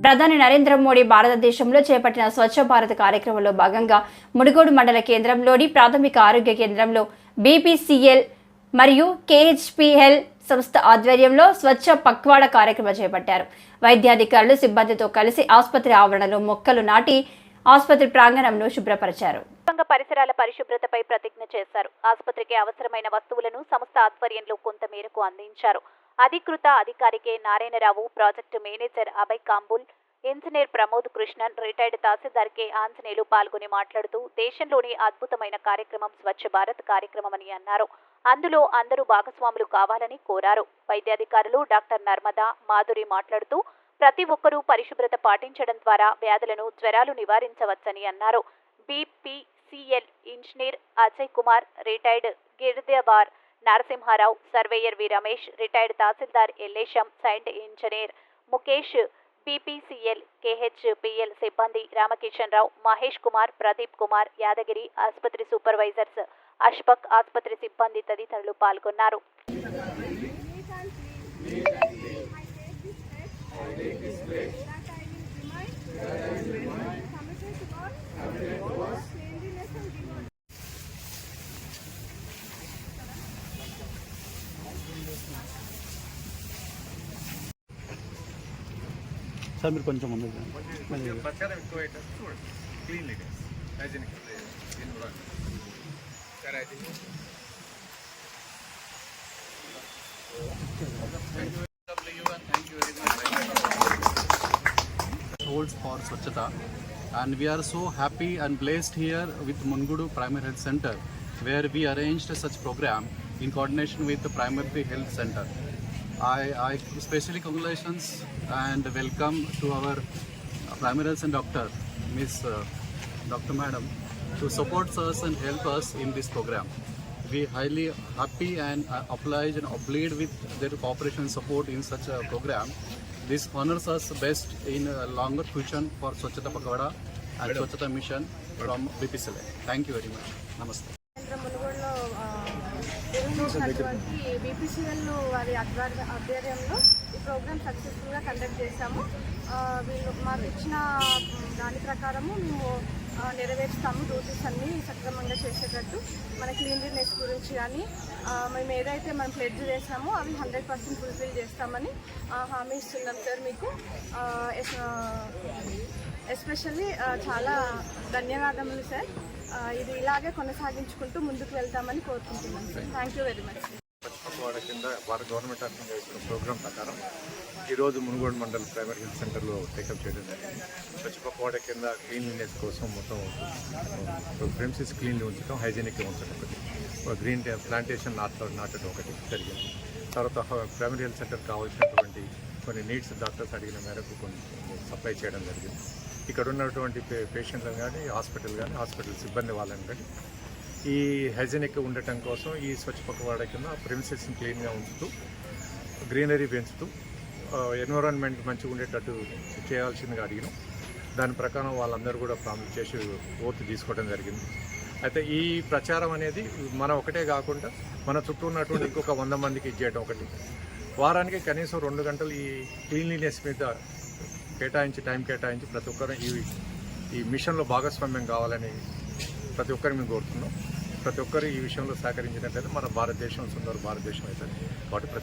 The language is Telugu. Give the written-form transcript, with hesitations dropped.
ప్రధాని నరేంద్ర మోడీ భారతదేశంలో చేపట్టిన స్వచ్ఛ భారత్ కార్యక్రమంలో భాగంగా మునుగోడు మండల కేంద్రంలోని ప్రాథమిక ఆరోగ్య కేంద్రంలో బీపీసీఎల్ మరియు కేహెచ్పీఎల్ సంస్థ ఆధ్వర్యంలో స్వచ్ఛ పక్వాడ కార్యక్రమం చేపట్టారు. వైద్యాధికారులు సిబ్బందితో కలిసి ఆసుపత్రి ఆవరణలో మొక్కలు నాటి ఆసుపత్రి ప్రాంగణంను శుభ్రపరిచారు. పరిసరాల పరిశుభ్రతపై ప్రతిజ్ఞ చేశారు. ఆసుపత్రికి అవసరమైన వస్తువులను సంస్థ ఆధ్వర్యంలో కొంత మేరకు అందించారు. అధికృత అధికారికి Narayanarao, project manager Abhay Kamble, engineer Pramod Krishnan, retired tahsildar K Anjaneyulu పాల్గొని మాట్లాడుతూ దేశంలోని అద్భుతమైన కార్యక్రమం స్వచ్ఛ భారత్ కార్యక్రమమని అన్నారు. అందులో అందరూ భాగస్వాములు కావాలని కోరారు. వైద్యాధికారులు డాక్టర్ నర్మదా, మాధురి మాట్లాడుతూ ప్రతి ఒక్కరూ పరిశుభ్రత పాటించడం ద్వారా వ్యాధులను, జ్వరాలు నివారించవచ్చని అన్నారు. BPCL engineer Ajay Kumar, retired girdawar Narasimharao, surveyor V Ramesh, retired tahsildar Yellesham, site engineer Mukesh, BPCL, KHPL సిబ్బంది రామకిషన్ రావు, మహేష్ కుమార్, ప్రదీప్ కుమార్, యాదగిరి, ఆసుపత్రి సూపర్వైజర్స్ అష్ఫక్, ఆసుపత్రి సిబ్బంది తదితరులు పాల్గొన్నారు. సార్ మీరు కొంచెం ముందు holds for Swachhata, and we are so happy and blessed here with Munugodu Primary Health Center, where we arranged such program in coordination with the Primary Health Center. I especially congratulations and welcome to our primary health and doctor, Miss Dr. Madam, to support us and help us in this program. We highly happy and obliged and obliged with their cooperation and support in such a program. This honors us best in a longer future for Swachhata Pakawada and Swachhata mission from BPCL. Thank you very much. Namaste. BPCL వారి ఆధ్వర్యంలో ఈ ప్రోగ్రామ్ సక్సెస్ఫుల్గా కండక్ట్ చేశాము. వీళ్ళు మాకు ఇచ్చిన దాని ప్రకారము మేము నెరవేర్స్తాము. డ్యూటీస్ అన్నీ సక్రమంగా చేసేటట్టు మన క్లీన్లీనెస్ గురించి కానీ మేము ఏదైతే మనం ప్లెడ్జ్ చేసామో అవి 100% ఫుల్ఫిల్ చేస్తామని హామీ ఇస్తున్నాం సార్. మీకు ఎస్పెషల్లీ చాలా ధన్యవాదములు సార్. ఇది ఇలాగే కొనసాగించుకుంటూ ముందుకు వెళ్తామని కోరుకుంటున్నాం sir. Thank you very much. Pakhwada కింద భారత గవర్నమెంట్ ఆఫ్ ఇస్తున్న ప్రోగ్రాం ప్రకారం ఈరోజు మునుగోడు మండల్ ప్రైమరీ హెల్త్ సెంటర్లో టేకప్ చేయడం జరిగింది. స్వచ్ఛ పక్వాడ కింద క్లీన్లీనెస్ కోసం మొత్తం ప్రెమిసెస్ క్లీన్లీ ఉంచడం, హైజీనిక్గా ఉంచడం ఒకటి, గ్రీన్ ప్లాంటేషన్ నాటడం ఒకటి జరిగింది. తర్వాత ప్రైమరీ హెల్త్ సెంటర్ కావాల్సినటువంటి కొన్ని నీడ్స్ డాక్టర్స్ అడిగిన మేరకు కొన్ని సప్లై చేయడం జరిగింది. ఇక్కడ ఉన్నటువంటి పేషెంట్లను కానీ హాస్పిటల్ సిబ్బంది వాళ్ళని కానీ ఈ హైజీనిక్ ఉండటం కోసం ఈ స్వచ్ఛ పక్వాడ కింద ప్రెమిసెస్ని క్లీన్గా ఉంచుతూ, గ్రీనరీ పెంచుతూ, ఎన్విరాన్మెంట్ మంచిగా ఉండేటట్టు చేయాల్సిందిగా అడిగినాం. దాని ప్రకారం వాళ్ళందరూ కూడా ప్రామిస్ చేసి ఓటు తీసుకోవడం జరిగింది. అయితే ఈ ప్రచారం అనేది మనం ఒకటే కాకుండా మన చుట్టూ ఉన్నటువంటి ఇంకొక 100 మందికి ఇచ్చేయడం ఒకటి, వారానికి కనీసం 2 గంటలు ఈ క్లీన్లీనెస్ మీద టైం కేటాయించి ప్రతి ఒక్కరు ఈ మిషన్లో భాగస్వామ్యం కావాలని ప్రతి ఒక్కరిని మేము కోరుతున్నాం. ప్రతి ఒక్కరు ఈ విషయంలో సహకరించినట్లయితే మన భారతదేశం సుందర భారతదేశం అవుతుంది. కాబట్టి